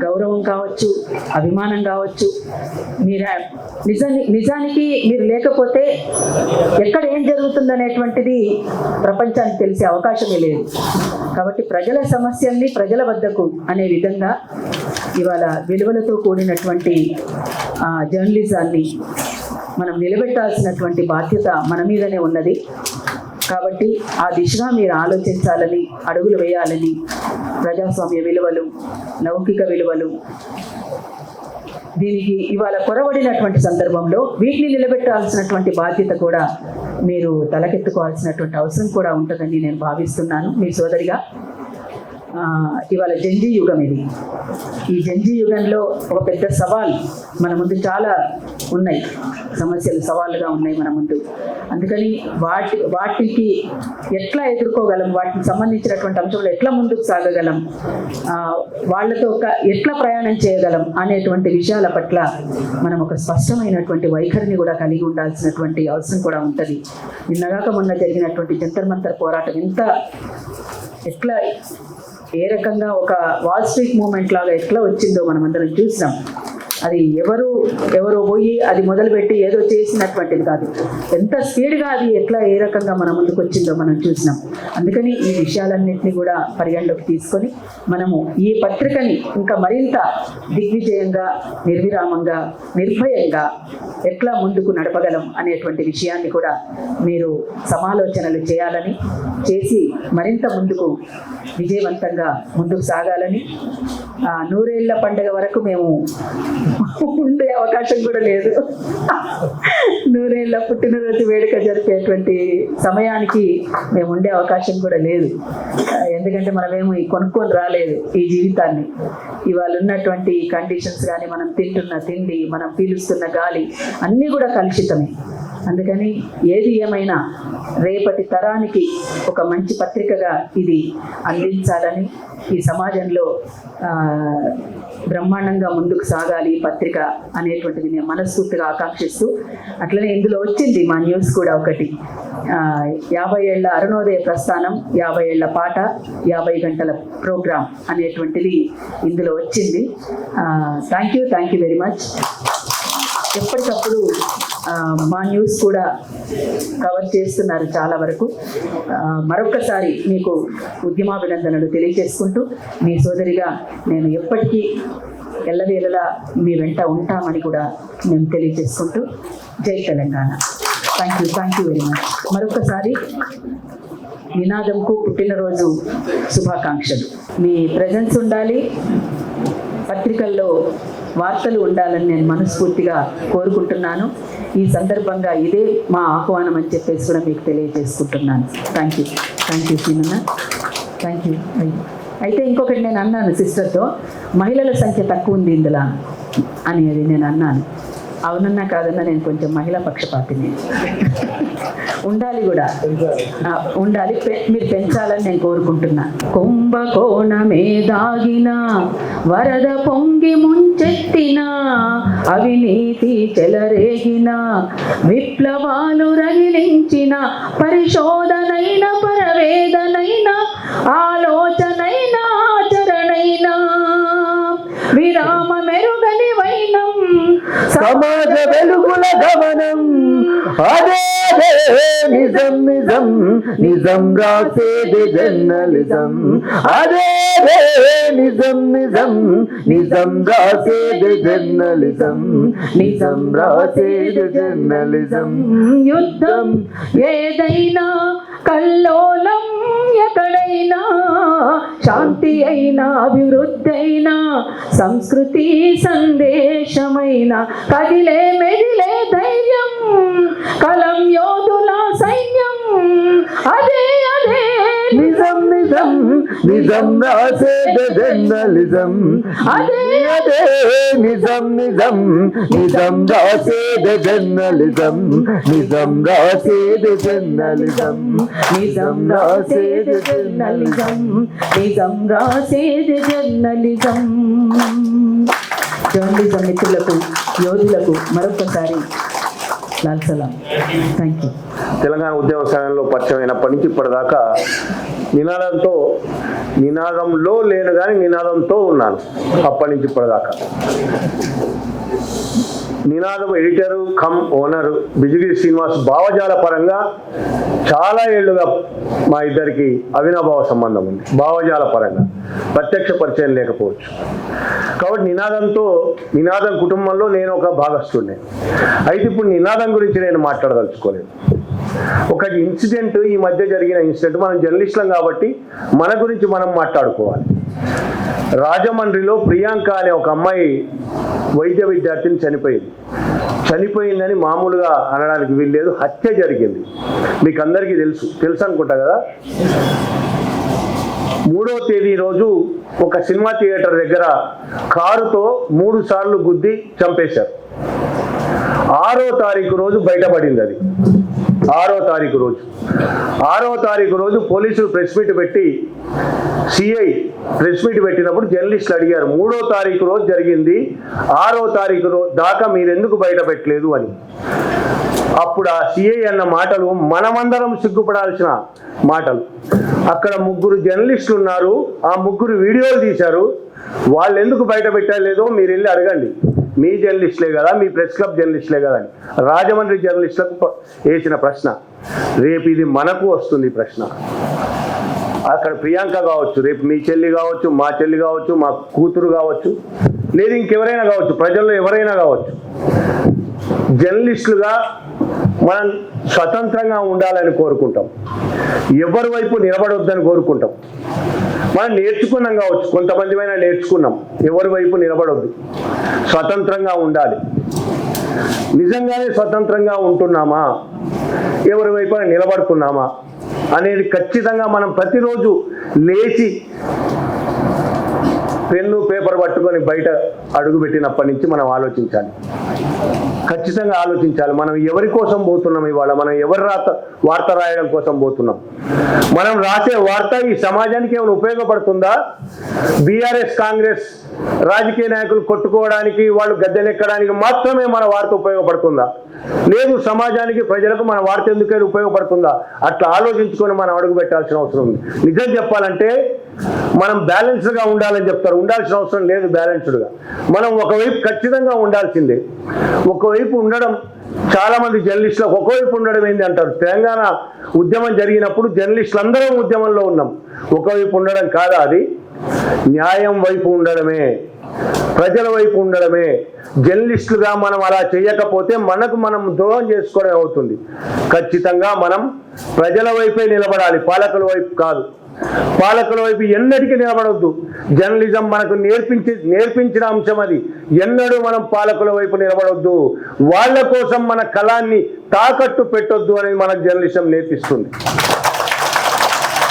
గౌరవం కావచ్చు, అభిమానం కావచ్చు. నిజానికి మీరు లేకపోతే ఎక్కడ ఏం జరుగుతుందనేటువంటిది ప్రపంచానికి తెలిసే అవకాశమే లేదు. కాబట్టి ప్రజల సమస్యల్ని ప్రజల వద్దకు అనే విధంగా ఇవాళ విలువలతో కూడినటువంటి జర్నలిజాన్ని మనం నిలబెట్టాల్సినటువంటి బాధ్యత మన మీదనే ఉన్నది. కాబట్టి ఆ దిశగా మీరు ఆలోచించాలని, అడుగులు వేయాలని, ప్రజాస్వామ్య విలువలు, లౌకిక విలువలు, దీనికి ఇవాళ కొరవడినటువంటి సందర్భంలో వీటిని నిలబెట్టాల్సినటువంటి బాధ్యత కూడా మీరు తలకెత్తుకోవాల్సినటువంటి అవసరం కూడా ఉంటుందని నేను భావిస్తున్నాను మీ సోదరిగా. ఇవాళ జంజీ యుగం ఇది. ఈ జంజీ యుగంలో ఒక పెద్ద సవాల్ మన ముందు చాలా ఉన్నాయి, సమస్యలు సవాళ్ళుగా ఉన్నాయి మన ముందు. అందుకని వాటికి ఎట్లా ఎదుర్కోగలం, వాటికి సంబంధించినటువంటి అంశంలో ఎట్లా ముందుకు సాగగలం, వాళ్ళతో ఎట్లా ప్రయాణం చేయగలం అనేటువంటి విషయాల పట్ల మనం ఒక స్పష్టమైనటువంటి వైఖరిని కూడా కలిగి ఉండాల్సినటువంటి అవసరం కూడా ఉంటుంది. నిన్నగాక మొన్న జరిగినటువంటి జంతర్ మంతర్ పోరాటం ఎట్లా ఏ రకంగా ఒక వాల్ స్ట్రీట్ మూవ్మెంట్ లాగా ఎట్లా వచ్చిందో మనం అందరం చూసినాం. అది ఎవరో పోయి అది మొదలుపెట్టి ఏదో చేసినటువంటిది కాదు. ఎంత స్పీడ్గా అది ఎట్లా ఏ రకంగా మన ముందుకు వచ్చిందో మనం చూసినాం. అందుకని ఈ విషయాలన్నింటినీ కూడా పరిగణలోకి తీసుకొని మనము ఈ పత్రికని ఇంకా మరింత దిగ్విజయంగా, నిర్విరామంగా, నిర్భయంగా ఎట్లా ముందుకు నడపగలం అనేటువంటి విషయాన్ని కూడా మీరు సమాలోచనలు చేయాలని, చేసి మరింత ముందుకు విజయవంతంగా ముందుకు సాగాలని. 100 ఏళ్ల పండుగ వరకు మేము ఉండే అవకాశం కూడా లేదు. 100 ఏళ్ల పుట్టినరోజు వేడుక జరిపేటువంటి సమయానికి మేము ఉండే అవకాశం కూడా లేదు. ఎందుకంటే మనమేమో కొనుక్కొని రాలేదు ఈ జీవితాన్ని. ఇవాళ ఉన్నటువంటి కండిషన్స్ కానీ, మనం తింటున్న తిండి, మనం పీలుస్తున్న గాలి అన్నీ కూడా కలుషితమే. అందుకని ఏది ఏమైనా రేపటి తరానికి ఒక మంచి పత్రికగా ఇది అందించాలని, ఈ సమాజంలో బ్రహ్మాండంగా ముందుకు సాగాలి ఈ పత్రిక అనేటువంటిది నేను మనస్ఫూర్తిగా ఆకాంక్షిస్తూ, అట్లనే ఇందులో వచ్చింది మా న్యూస్ కూడా ఒకటి, 50 ఏళ్ల అరుణోదయ ప్రస్థానం, 50 ఏళ్ల పాట, 50 గంటల ప్రోగ్రాం అనేటువంటిది ఇందులో వచ్చింది. Thank you very much. ఎప్పటికప్పుడు మా న్యూస్ కూడా కవర్ చేస్తున్నారు చాలా వరకు. మరొక్కసారి మీకు ఉద్యమాభినందనలు తెలియజేసుకుంటూ, మీ సోదరిగా నేను ఎప్పటికీ ఎల్లవేళలా మీ వెంట ఉంటామని కూడా మేము తెలియజేసుకుంటూ, జై Telangana. Thank you very much. మరొకసారి నినాదంకు పుట్టినరోజు శుభాకాంక్షలు. మీ ప్రెజెన్స్ ఉండాలి, పత్రికల్లో వార్తలు ఉండాలని నేను మనస్ఫూర్తిగా కోరుకుంటున్నాను. ఈ సందర్భంగా ఇదే మా ఆహ్వానం అని చెప్పేసి కూడా మీకు తెలియజేసుకుంటున్నాను. Thank you Seenanna. Thank you. అయితే ఇంకొకటి నేను అన్నాను సిస్టర్తో, మహిళల సంఖ్య తక్కువ ఉంది ఇందులో అనేది నేను అన్నాను. అవునన్నా కాదన్నా నేను కొంచెం మహిళా పక్షపాతిని. ఉండాలి కూడా, ఉండాలి, మీరు పెంచాలని నేను కోరుకుంటున్నా. కుంభకోణమే దాగిన వరద పొంగి ముంచెత్తిన, అవినీతి చెలరేగిన, విప్లవాలు రగిలించిన, పరిశోధనైన, పరవేదనైన, ఆలోచనైన, ఆచరణైన, విరామ మెరుగని వైనం, సమాజ వెలుగుల గమనం, అదే నిజం నిజం నిజం రాసేది జర్నలిజం, అదే నిజం నిజం నిజం రాసేది జర్నలిజం, నిజం రాసేది జర్నలిజం. యుద్ధం ఏదైనా, కల్లోలం ఎక్కడైనా, శాంతి అయినా, అభివృద్ధి అయినా, సంస్కృతి సందేశమైన, కదిలే మెదిలే ధైర్యం, కలం యోధుల సైన్యం, అదే నిజం నిజం నిజం రాసేది జర్నలిజం, అదే నిజం నిజం నిజం రాసేది జర్నలిజం, నిజం రాసేది జర్నలిజం, నిజం రాసేది జర్నలిజం, నిజం రాసేది జర్నలిజం. జర్నలిజం మిత్రులకు, యోధులకు మరొకసారి లాల్ సలాం. Thank you. తెలంగాణ ఉద్యమ సమయంలో పరిచయం అయినప్పటి నుంచి ఇప్పటిదాకా నినాదంలో లేను కానీ నినాదంతో ఉన్నాను. అప్పటి నుంచి ఇప్పటిదాకా నినాదం editor cum owner Bijigiri Srinivas భావజాల పరంగా చాలా ఏళ్లుగా మా ఇద్దరికి అవినాభావ సంబంధం ఉంది. భావజాల పరంగా ప్రత్యక్ష పరిచయం లేకపోవచ్చు. కాబట్టి నినాదం కుటుంబంలో నేను ఒక భాగస్తుడిని. అయితే ఇప్పుడు నినాదం గురించి నేను మాట్లాడదలుచుకోలేదు. ఒక ఇన్సిడెంట్, ఈ మధ్య జరిగిన ఇన్సిడెంట్, మనం జర్నలిస్టులం కాబట్టి మన గురించి మనం మాట్లాడుకోవాలి. రాజమండ్రిలో ప్రియాంక అనే ఒక అమ్మాయి వైద్య విద్యార్థిని చనిపోయిందని మామూలుగా అనడానికి వీల్లేదు. హత్య జరిగింది. మీకు అందరికీ తెలుసు అనుకుంటా కదా. 3వ తేదీ రోజు ఒక సినిమా థియేటర్ దగ్గర కారుతో 3 సార్లు గుద్ది చంపేశారు. 6వ తారీఖు రోజు బయటపడింది అది. 6వ తారీఖు రోజు పోలీసులు ప్రెస్ మీట్ పెట్టి సిఐ ప్రెస్ మీట్ పెట్టినప్పుడు జర్నలిస్టులు అడిగారు, 3వ తారీఖు రోజు జరిగింది, 6వ తారీఖు దాకా మీరు ఎందుకు బయట పెట్టలేదు అని. అప్పుడు ఆ సిఐ అన్న మాటలు మనమందరం సిగ్గుపడాల్సిన మాటలు. అక్కడ 3 జర్నలిస్టులు ఉన్నారు, ఆ 3 వీడియోలు తీశారు. వాళ్ళు ఎందుకు బయట పెట్టలేదో మీరు వెళ్ళి అడగండి. మీ జర్నలిస్టులే కదా, మీ ప్రెస్ క్లబ్ జర్నలిస్టులే కదా అని. రాజమండ్రి జర్నలిస్టులకు వేసిన ప్రశ్న. రేపు ఇది మనకు వస్తుంది ప్రశ్న. అక్కడ ప్రియాంక కావచ్చు, రేపు మీ చెల్లి కావచ్చు, మా చెల్లి కావచ్చు, మా కూతురు కావచ్చు, లేదు ఇంకెవరైనా కావచ్చు, ప్రజల్లో ఎవరైనా కావచ్చు. జర్నలిస్టులుగా మనం స్వతంత్రంగా ఉండాలని కోరుకుంటాం. ఎవరి వైపు నిలబడొద్దని కోరుకుంటాం. మనం నేర్చుకున్నాం కావచ్చు, కొంతమందిమైనా నేర్చుకున్నాం. ఎవరి వైపు నిలబడొద్దు, స్వతంత్రంగా ఉండాలి. నిజంగానే స్వతంత్రంగా ఉంటున్నామా, ఎవరి వైపు నిలబడుతున్నామా అనేది ఖచ్చితంగా మనం ప్రతిరోజు లేచి పెన్ను పేపర్ పట్టుకొని బయట అడుగుపెట్టినప్పటి నుంచి మనం ఆలోచించాలి. ఖచ్చితంగా ఆలోచించాలి. మనం ఎవరి కోసం పోతున్నాం, ఇవాళ మనం ఎవరి వార్త రాయడం కోసం పోతున్నాం. మనం రాసే వార్త ఈ సమాజానికి ఏమైనా ఉపయోగపడుతుందా? బీఆర్ఎస్ కాంగ్రెస్ రాజకీయ నాయకులు కొట్టుకోవడానికి, వాళ్ళు గద్దెనెక్కడానికి మాత్రమే మన వార్త ఉపయోగపడుతుందా? లేదు, సమాజానికి ప్రజలకు మన వార్త ఎందుకైనా ఉపయోగపడుతుందా? అట్లా ఆలోచించుకొని మనం అడుగు పెట్టాల్సిన అవసరం ఉంది. నిజం చెప్పాలంటే మనం బ్యాలెన్స్డ్గా ఉండాలని చెప్తారు, ఉండాల్సిన అవసరం లేదు. బ్యాలెన్స్డ్గా మనం ఒకవైపు ఖచ్చితంగా ఉండాల్సిందే. ఒకవైపు ఉండడం చాలా మంది జర్నలిస్టులకు ఒకవైపు ఉండడం ఏంటి అంటారు. తెలంగాణ ఉద్యమం జరిగినప్పుడు జర్నలిస్టులు అందరం ఉద్యమంలో ఉన్నాం. ఒకవైపు ఉండడం కాదా అది? న్యాయం వైపు ఉండడమే, ప్రజల వైపు ఉండడమే. జర్నలిస్టులుగా మనం అలా చేయకపోతే మనకు మనం ద్రోహం చేసుకోవడం అవుతుంది. ఖచ్చితంగా మనం ప్రజల వైపే నిలబడాలి, పాలకుల వైపు కాదు. పాలకుల వైపు ఎన్నటికీ నిలబడొద్దు. జర్నలిజం మనకు నేర్పించిన అంశం అది. ఎన్నడూ మనం పాలకుల వైపు నిలబడొద్దు. వాళ్ళ కోసం మన కళాన్ని తాకట్టు పెట్టొద్దు అనేది మనకు జర్నలిజం నేర్పిస్తుంది.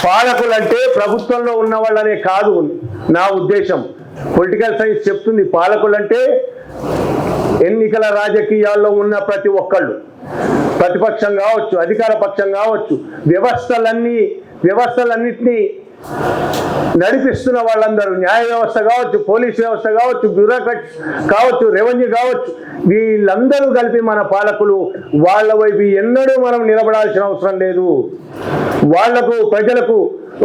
పాలకులంటే ప్రభుత్వంలో ఉన్న వాళ్ళనే కాదు నా ఉద్దేశం. పొలిటికల్ సైన్స్ చెప్తుంది, పాలకులంటే ఎన్నికల రాజకీయాల్లో ఉన్న ప్రతి ఒక్కళ్ళు, ప్రతిపక్షం కావచ్చు, అధికార పక్షం కావచ్చు, వ్యవస్థలన్నింటినీ నడిపిస్తున్న వాళ్ళందరూ, న్యాయ వ్యవస్థ కావచ్చు, పోలీస్ వ్యవస్థ కావచ్చు, బ్యూరోక్రాట్స్ కావచ్చు, రెవెన్యూ కావచ్చు, వీళ్ళందరూ కలిపి మన పాలకులు. వాళ్ళ వైపు ఎన్నడూ మనం నిలబడాల్సిన అవసరం లేదు. వాళ్లకు ప్రజలకు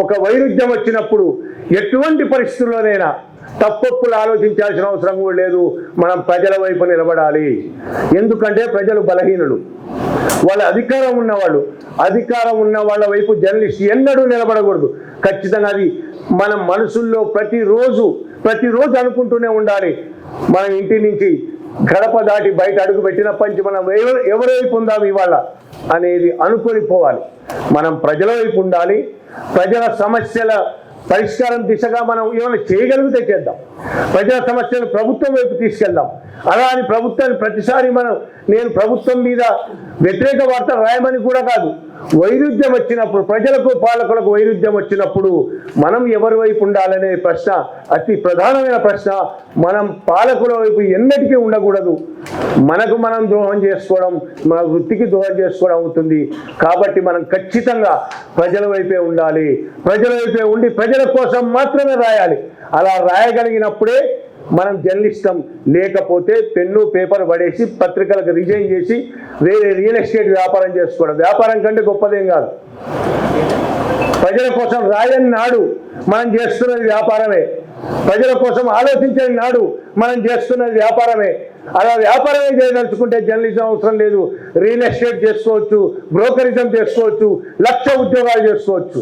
ఒక వైరుధ్యం వచ్చినప్పుడు ఎటువంటి పరిస్థితుల్లోనైనా తప్పొప్పులు ఆలోచించాల్సిన అవసరం కూడా లేదు. మనం ప్రజల వైపు నిలబడాలి. ఎందుకంటే ప్రజలు బలహీనులు, వాళ్ళ అధికారం ఉన్న వాళ్ళ వైపు జర్నలిస్ట్ ఎన్నడూ నిలబడకూడదు. ఖచ్చితంగా అది మన మనసుల్లో ప్రతిరోజు అనుకుంటూనే ఉండాలి. మనం ఇంటి నుంచి గడప దాటి బయట అడుగు పెట్టినప్పటి నుంచి మనం ఎవరి వైపు ఉందాం ఇవాళ అనేది అనుకొని పోవాలి. మనం ప్రజల వైపు ఉండాలి. ప్రజల సమస్యల పరిష్కారం దిశగా మనం ఏమైనా చేయగలిగితే చేద్దాం. ప్రజల సమస్యలు ప్రభుత్వం వైపు తీసుకెళ్దాం. అలా అని ప్రభుత్వాన్ని ప్రతిసారి నేను ప్రభుత్వం మీద వ్యతిరేక వార్త రాయమని కూడా కాదు. వైరుధ్యం వచ్చినప్పుడు, ప్రజలకు పాలకులకు వైరుధ్యం వచ్చినప్పుడు మనం ఎవరి వైపు ఉండాలనే ప్రశ్న అతి ప్రధానమైన ప్రశ్న. మనం పాలకుల వైపు ఎన్నటికీ ఉండకూడదు. మనకు మనం ద్రోహం చేసుకోవడం, మన వృత్తికి ద్రోహం చేసుకోవడం అవుతుంది. కాబట్టి మనం ఖచ్చితంగా ప్రజల వైపే ఉండాలి. ప్రజల వైపే ఉండి ప్రజల కోసం మాత్రమే రాయాలి. అలా రాయగలిగినప్పుడే మనం జర్నలిస్టం. లేకపోతే పెన్ను పేపర్ పడేసి పత్రికలకు రిజైన్ చేసి వేరే రియల్ ఎస్టేట్ వ్యాపారం చేసుకోవడం వ్యాపారం కంటే గొప్పదేం కాదు. ప్రజల కోసం రాయని నాడు మనం చేస్తున్నది వ్యాపారమే. ప్రజల కోసం ఆలోచించని నాడు మనం చేస్తున్నది వ్యాపారమే. అలా వ్యాపారమే చేయదలుచుకుంటే జర్నలిజం అవసరం లేదు. రియల్ ఎస్టేట్ చేసుకోవచ్చు, బ్రోకరిజం చేసుకోవచ్చు, 1,00,000 ఉద్యోగాలు చేసుకోవచ్చు.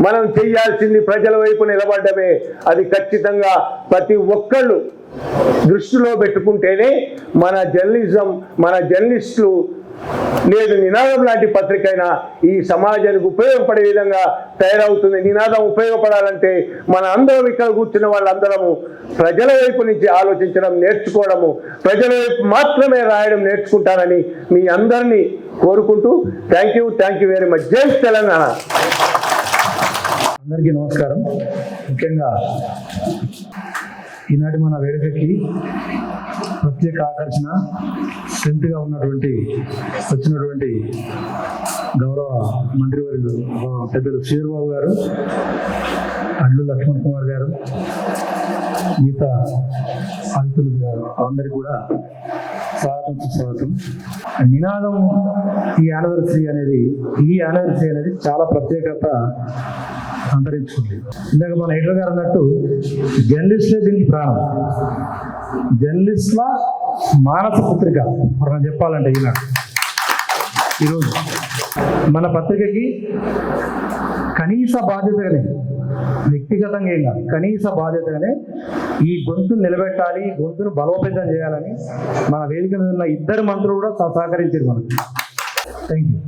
మనం చేయాల్సింది ప్రజల వైపు నిలబడమే. అది ఖచ్చితంగా ప్రతి ఒక్కళ్ళు దృష్టిలో పెట్టుకుంటేనే మన జర్నలిస్టులు లేదు నినాదం లాంటి పత్రిక అయినా ఈ సమాజానికి ఉపయోగపడే విధంగా తయారవుతుంది. నినాదం ఉపయోగపడాలంటే మన అందరం ఇక్కడ కూర్చున్న వాళ్ళందరము ప్రజల వైపు నుంచి ఆలోచించడం నేర్చుకోవడము, ప్రజల వైపు మాత్రమే రాయడం నేర్చుకుంటారని మీ అందరినీ కోరుకుంటూ థ్యాంక్ యూ వెరీ మచ్. జై తెలంగాణ. అందరికీ నమస్కారం. ముఖ్యంగా ఈనాటి మన వేడుకకి ప్రత్యేక ఆకర్షణ స్ట్రెంత్గా వచ్చినటువంటి గౌరవ మంత్రివర్యులు పెద్దలు శ్రీధర్బాబు గారు, అడ్లు లక్ష్మణ్ కుమార్ గారు, మిగతా అతిథులు అందరికీ కూడా స్వాగతం. నినాదం ఈ యానివర్సరీ అనేది చాలా ప్రత్యేకత సంతరించుకుంది. ఇందాక మన ఎడిటర్ గారు అన్నట్టు జర్నలిస్టులే దీనికి ప్రాణం, జర్నలిస్టుల మానస పత్రిక మనం చెప్పాలంటే ఈరోజు మన పత్రికకి కనీస బాధ్యతగానే, వ్యక్తిగతంగా ఏం కాదు, కనీస బాధ్యతగానే ఈ గొంతును నిలబెట్టాలి, గొంతును బలోపేతం చేయాలని మన వేదిక మీద ఉన్న ఇద్దరు మంత్రులు కూడా సహకరించారు మనకు. Thank you.